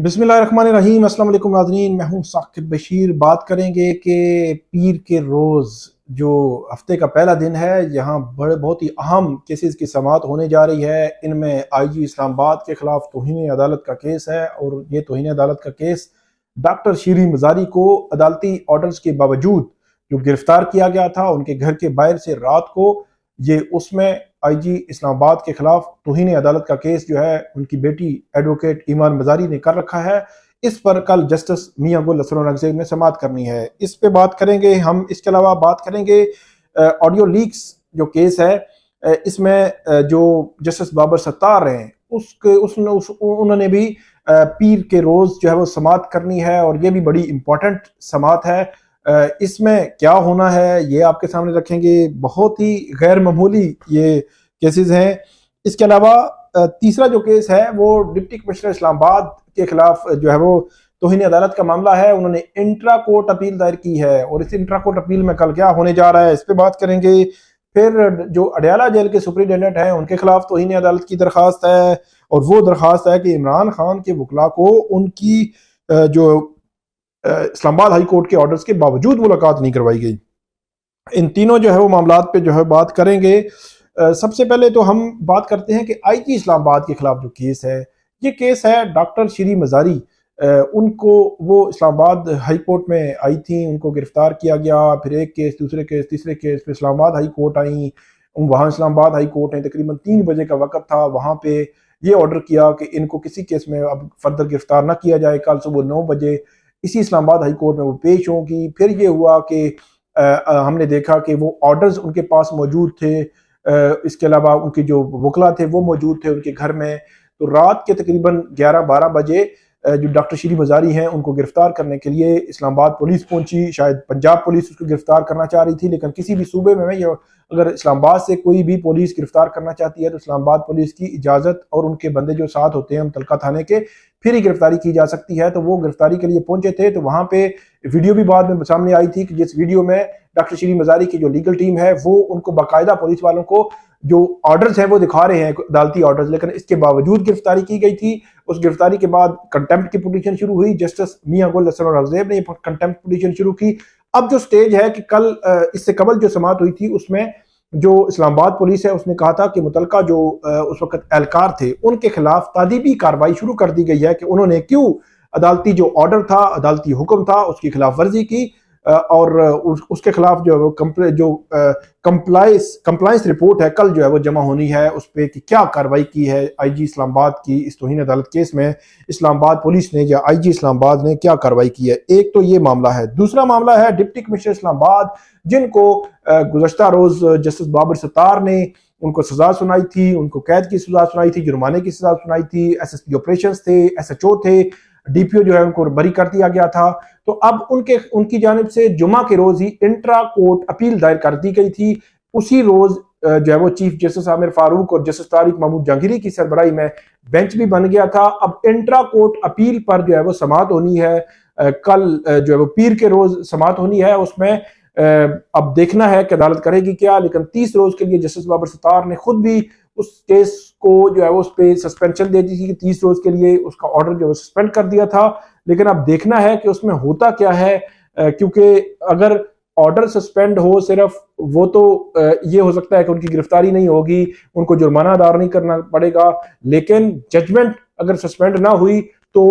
बिस्मिल्लाहिर्रहमानिर्रहीम। अस्सलाम वालेकुम नाज़रीन, मैं हूँ साकिब बशीर। बात करेंगे कि पीर के रोज़ जो हफ्ते का पहला दिन है, यहाँ बड़े बहुत ही अहम केसेस की समाअत होने जा रही है। इनमें IG इस्लामाबाद के खिलाफ तौहीन अदालत का केस है और ये तौहीन अदालत का केस डॉक्टर शीरी मज़ारी को अदालती ऑर्डर्स के बावजूद जो गिरफ्तार किया गया था उनके घर के बाहर से रात को, ये उसमें IG इस्लामाबाद के खिलाफ तौहीन अदालत का केस जो है उनकी बेटी एडवोकेट ईमान मज़ारी ने कर रखा है। इस पर कल जस्टिस मियां गुल हसन औरंगज़ेब ने समाअत करनी है। इस पे बात करेंगे हम। इसके अलावा बात करेंगे ऑडियो लीक्स जो केस है, इसमें जो जस्टिस बाबर सत्तार हैं उन्होंने भी पीर के रोज़ जो है वो समाअत करनी है और ये भी बड़ी इंपॉर्टेंट समाअत है। इसमें क्या होना है ये आपके सामने रखेंगे। बहुत ही गैर मामूली ये केसेस हैं। इसके अलावा तीसरा जो केस है वो डिप्टी कमिश्नर इस्लामाबाद के खिलाफ जो है वो तौहीन अदालत का मामला है। उन्होंने इंट्रा कोर्ट अपील दायर की है और इस इंट्रा कोर्ट अपील में कल क्या होने जा रहा है इस पर बात करेंगे। फिर जो अडयाला जेल के सुपरिटेंडेंट हैं उनके खिलाफ तौहीन अदालत की दरख्वास्त है और वो दरख्वास्त है कि इमरान खान के वकला को उनकी जो इस्लामाबाद हाई कोर्ट के ऑर्डर्स के बावजूद मुलाकात नहीं करवाई गई। इन तीनों जो है वो मामलात पे जो है बात करेंगे। सबसे पहले तो हम बात करते हैं कि IG इस्लामाबाद के खिलाफ जो केस है, ये केस है डॉक्टर शीरी मज़ारी। उनको वो इस्लामाबाद हाई कोर्ट में आई थी, उनको गिरफ्तार किया गया, फिर एक केस, दूसरे केस, तीसरे केस पे इस्लामाबाद हाई कोर्ट आई। वहाँ इस्लामाबाद हाई कोर्ट ने तकरीबन 3 बजे का वक्त था, वहाँ पे ये ऑर्डर किया कि इनको किसी केस में अब फर्दर गिरफ्तार ना किया जाए। कल सुबह 9 बजे इसी इस्लामाबाद हाई कोर्ट में वो पेश होंगी। फिर ये हुआ कि हमने देखा कि वो ऑर्डर्स उनके पास मौजूद थे। इसके अलावा उनके जो वकला थे वो मौजूद थे उनके घर में। तो रात के तकरीबन 11-12 बजे जो डॉक्टर शीरी मज़ारी हैं उनको गिरफ्तार करने के लिए इस्लामाबाद पुलिस पहुंची। शायद पंजाब पुलिस उसको गिरफ्तार करना चाह रही थी, लेकिन किसी भी सूबे में या अगर इस्लामाबाद से कोई भी पुलिस गिरफ्तार करना चाहती है तो इस्लामाबाद पुलिस की इजाज़त और उनके बंदे जो साथ होते हैं मुतलका थाने के, फिर ही गिरफ्तारी की जा सकती है। तो वो गिरफ्तारी के लिए पहुंचे थे। तो वहाँ पे वीडियो भी बाद में सामने आई थी कि जिस वीडियो में डॉक्टर शीरी मज़ारी की जो लीगल टीम है वो उनको बाकायदा पुलिस वालों को जो ऑर्डर्स हैं वो दिखा रहे हैं, अदालती ऑर्डर्स, लेकिन इसके बावजूद गिरफ्तारी की गई थी। उस गिरफ्तारी के बाद कंटेम्प्ट की पिटीशन शुरू हुई। जस्टिस मियां गुल हसन औरंगज़ेब ने कंटेम्प्ट पिटीशन शुरू की। अब जो स्टेज है कि कल इससे कबल जो समाअत हुई थी उसमें जो इस्लामाबाद पुलिस है उसने कहा था कि मुतलका जो उस वक्त एहलकार थे उनके खिलाफ तादीबी कार्रवाई शुरू कर दी गई है कि उन्होंने क्यों अदालती जो ऑर्डर था, अदालती हुक्म था, उसकी खिलाफ वर्जी की और उसके खिलाफ जो है वो कंप्लाइंस रिपोर्ट है कल जो है वो जमा होनी है उस पर कि क्या कार्रवाई की है IG इस्लामाबाद की इस तौहीन अदालत केस में इस्लामाबाद पुलिस ने या IG इस्लामाबाद ने क्या कार्रवाई की है। एक तो ये मामला है। दूसरा मामला है डिप्टी कमिश्नर इस्लामाबाद जिनको गुज़श्ता रोज जस्टिस बाबर सत्तार ने उनको सजा सुनाई थी, उनको कैद की सजा सुनाई थी, जुर्माने की सजा सुनाई थी। SSP ऑपरेशंस थे, SHO थे, DPO जो है उनको बरी कर दिया गया था। तो अब उनकी जानिब से जुमा के रोज ही इंट्रा कोर्ट अपील दायर कर दी गई थी। उसी रोज जो है वो चीफ जस्टिस आमिर फारूक और जस्टिस तारिक महमूद जहांगीरी की सरबराही में बेंच भी बन गया था। अब इंट्रा कोर्ट अपील पर जो है वो समाअत होनी है। कल जो है वो पीर के रोज समाअत होनी है। उसमें अब देखना है कि अदालत करेगी क्या, लेकिन 30 रोज के लिए जस्टिस बाबर सत्तार ने खुद भी उस केस को जो है वो उस पर सस्पेंशन दे दी थी कि 30 रोज के लिए उसका ऑर्डर जो है सस्पेंड कर दिया था। लेकिन अब देखना है कि उसमें होता क्या है, क्योंकि अगर ऑर्डर सस्पेंड हो सिर्फ वो तो ये हो सकता है कि उनकी गिरफ्तारी नहीं होगी, उनको जुर्माना अदा नहीं करना पड़ेगा। लेकिन जजमेंट अगर सस्पेंड ना हुई तो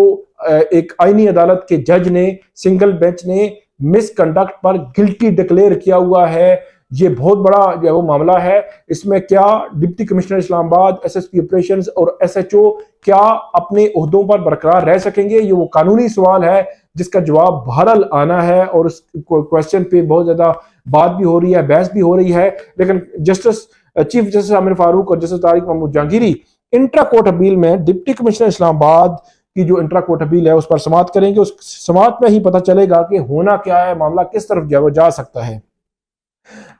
एक आईनी अदालत के जज ने, सिंगल बेंच ने मिसकंडक्ट पर गिल्टी डिक्लेयर किया हुआ है। ये बहुत बड़ा जो है वो मामला है। इसमें क्या deputy commissioner Islamabad, SSP operations और SHO क्या अपने ओहदों पर बरकरार रह सकेंगे, ये वो कानूनी सवाल है जिसका जवाब बहरहाल आना है और उस क्वेश्चन पे बहुत ज्यादा बात भी हो रही है, बहस भी हो रही है। लेकिन चीफ जस्टिस आमिर फारूक और justice Tariq Mahmood Jahangiri intra court appeal में डिप्टी कमिश्नर इस्लामाबाद की जो इंट्रा कोर्ट अपील है उस पर समाअत करेंगे। उस समाअत में ही पता चलेगा कि होना क्या है, मामला किस तरफ जो है वो जा सकता है।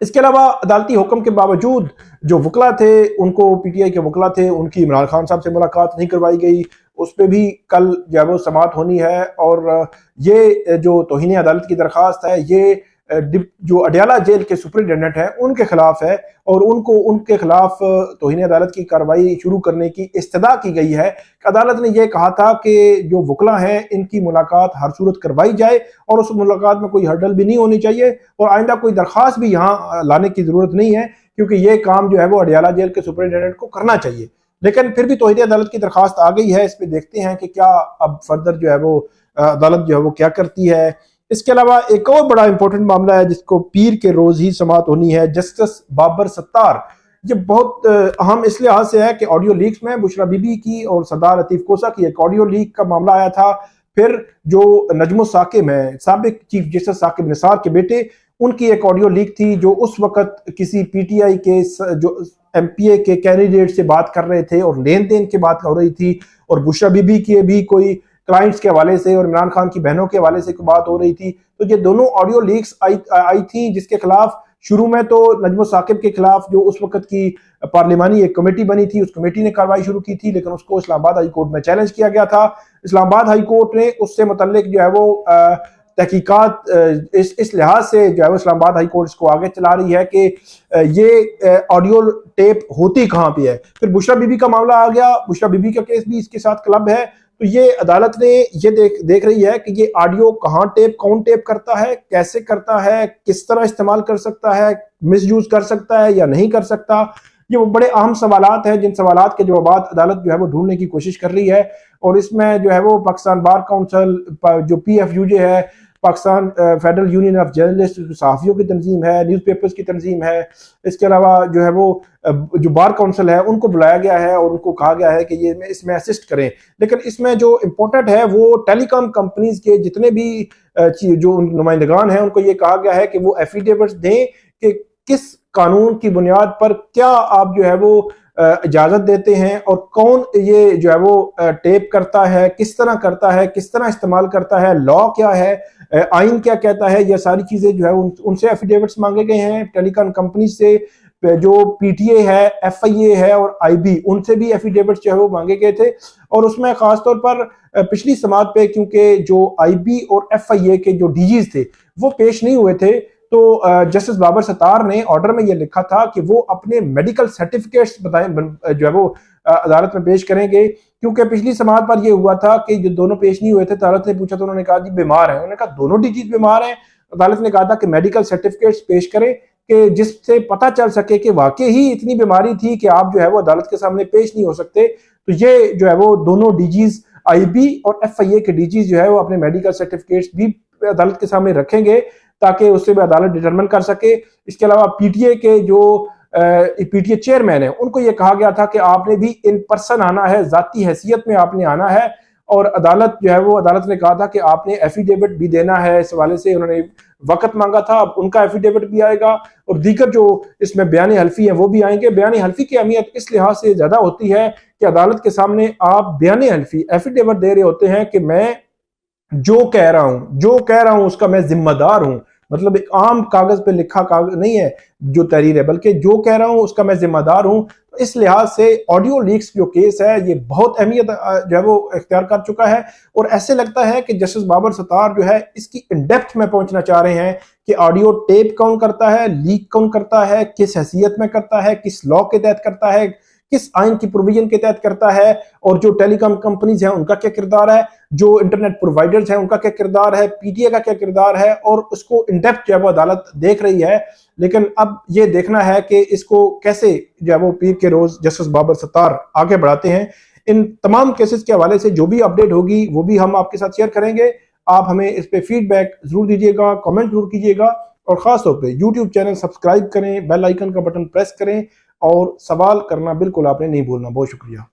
इसके अलावा अदालती हुक्म के बावजूद जो वकला थे उनको, PTI के वकला थे, उनकी इमरान खान साहब से मुलाकात नहीं करवाई गई। उस पर भी कल जो है वो समाअत होनी है। और ये जो तौहीन अदालत की दरख्वास्त है ये जो अडयाला जेल के सुपरिटेंडेंट हैं उनके खिलाफ है और उनके खिलाफ तौहीन अदालत की कार्रवाई शुरू करने की इस्तदा की गई है। अदालत ने यह कहा था कि जो वकला हैं इनकी मुलाकात हर सूरत करवाई जाए और उस मुलाकात में कोई हर्डल भी नहीं होनी चाहिए और आइंदा कोई दरख्वास्त भी यहाँ लाने की जरूरत नहीं है, क्योंकि ये काम जो है वो अडयाला जेल के सुपरिटेंडेंट को करना चाहिए। लेकिन फिर भी तौहीन अदालत की दरख्वास्त आ गई है, इस पर देखते हैं कि क्या अब फर्दर जो है वो अदालत जो है वो क्या करती है। इसके अलावा एक और बड़ा इंपॉर्टेंट मामला है जिसको पीर के रोज ही समाअत होनी है, जस्टिस बाबर सत्तार। ये बहुत अहम इस लिहाज से है कि ऑडियो लीक्स में बुशरा बीबी की और सरदार लतीफ कोसा की एक ऑडियो लीक का मामला आया था। फिर जो नजमो साकिब है, साबिक चीफ जस्टिस साकिब निसार के बेटे, उनकी एक ऑडियो लीक थी जो उस वक्त किसी पीटीआई के जो एमपीए के कैंडिडेट से बात कर रहे थे और लेन देन की बात हो रही थी और बुशरा बीबी की भी कोई क्लाइंट्स के हवाले से और इमरान खान की बहनों के हवाले से बात हो रही थी। तो ये दोनों ऑडियो लीक्स आई थी, जिसके खिलाफ शुरू में तो नजमो साकिब के खिलाफ जो उस वक्त की पार्लिमानी एक कमेटी बनी थी, उस कमेटी ने कार्रवाई शुरू की थी, लेकिन उसको इस्लामाबाद हाई कोर्ट में चैलेंज किया गया था। इस्लामाबाद हाई कोर्ट ने उससे मुतल्लिक जो है वो तहकीकात इस लिहाज से जो है वो इस्लामाबाद हाई कोर्ट इसको आगे चला रही है कि ये ऑडियो टेप होती कहाँ पे है। फिर बुशरा बीबी का मामला आ गया, बुशरा बीबी का केस भी इसके साथ क्लब है। तो ये अदालत ने ये देख रही है कि ये ऑडियो कहाँ टेप, कौन टेप करता है, कैसे करता है, किस तरह इस्तेमाल कर सकता है, मिसयूज कर सकता है या नहीं कर सकता। ये वो बड़े अहम सवालात हैं जिन सवालात के जवाब अदालत जो है वो ढूंढने की कोशिश कर रही है। और इसमें जो है वो पाकिस्तान बार काउंसिल, जो PFUJ है, Pakistan federal union of journalist, सहाफ़ियों की तंजीम है, न्यूज़पेपर्स की तंजीम है, इसके अलावा जो है वो जो बार काउंसिल है उनको बुलाया गया है और उनको कहा गया है कि ये इसमें असिस्ट करें। लेकिन इसमें जो इम्पोर्टेंट है वो टेलीकॉम कंपनीज के जितने भी जो नुमाइंदगान हैं उनको ये कहा गया है कि वो एफिडेविट्स दें कि किस कानून की बुनियाद पर क्या आप जो है वो इजाजत देते हैं और कौन ये जो है वो टेप करता है, किस तरह करता है, किस तरह इस्तेमाल करता है, लॉ क्या है, आइन क्या कहता है। ये सारी चीजें जो है उनसे एफिडेविट्स मांगे गए हैं। टेलीकॉम कंपनी से जो PTA है, FIA है और IB, उनसे भी एफिडेविट्स जो है वो मांगे गए थे। और उसमें खासतौर पर पिछली समाअत पे क्योंकि जो IB और FIA के जो DGs थे वो पेश नहीं हुए थे, तो जस्टिस बाबर सत्तार ने ऑर्डर में यह लिखा था कि वो अपने मेडिकल सर्टिफिकेट्स जो है वो अदालत में पेश करेंगे। क्योंकि पिछली समाअत पर यह हुआ था कि जो दोनों पेश नहीं हुए थे, अदालत ने पूछा तो उन्होंने कहा जी बीमार है। उन्होंने कहा दोनों DGs बीमार हैं। अदालत ने कहा था कि मेडिकल सर्टिफिकेट्स पेश करें कि जिससे पता चल सके कि वाकई ही इतनी बीमारी थी कि आप जो है वो अदालत के सामने पेश नहीं हो सकते। तो ये जो है वो दोनों DGs, IB और FIA के DGs जो है वो अपने मेडिकल सर्टिफिकेट्स भी अदालत के सामने रखेंगे ताकि उससे भी अदालत डिटरमिन कर सके। इसके अलावा PTA के जो PTA चेयरमैन है उनको ये कहा गया था कि आपने भी इन पर्सन आना है, जाती हैसियत में आपने आना है। और अदालत जो है वो अदालत ने कहा था कि आपने एफिडेविट भी देना है। इस हवाले से उन्होंने वक्त मांगा था, अब उनका एफिडेविट भी आएगा और दीगर जो इसमें बयान हल्फी है वो भी आएंगे। बयान हल्फी की अहमियत इस लिहाज से ज्यादा होती है कि अदालत के सामने आप बयान हल्फी एफिडेविट दे रहे होते हैं कि मैं जो कह रहा हूं उसका मैं जिम्मेदार हूं। मतलब एक आम कागज पे लिखा कागज नहीं है जो तहरीर है, बल्कि जो कह रहा हूं उसका मैं जिम्मेदार हूं। तो इस लिहाज से ऑडियो लीक्स जो केस है ये बहुत अहमियत जो है वो इख्तियार कर चुका है। और ऐसे लगता है कि जस्टिस बाबर सत्तार जो है इसकी इन डेप्थ में पहुंचना चाह रहे हैं कि ऑडियो टेप कौन करता है, लीक कौन करता है, किस हैसियत में करता है, किस लॉ के तहत करता है, किस आइन की प्रोविजन के तहत करता है, और जो टेलीकॉम कंपनीज हैं उनका क्या किरदार है, जो इंटरनेट प्रोवाइडर्स हैं उनका क्या किरदार है, PTA का क्या किरदार है। और उसको इन डेप्थ जो है वो अदालत देख रही है। लेकिन अब ये देखना है कि इसको कैसे जो है वो पीर के रोज जस्टिस बाबर सत्तार आगे बढ़ाते हैं। इन तमाम केसेस के हवाले से जो भी अपडेट होगी वो भी हम आपके साथ शेयर करेंगे। आप हमें इस पे फीडबैक जरूर दीजिएगा, कमेंट जरूर कीजिएगा और खासतौर पे यूट्यूब चैनल सब्सक्राइब करें, बेल आइकन का बटन प्रेस करें और सवाल करना बिल्कुल आपने नहीं भूलना। बहुत शुक्रिया।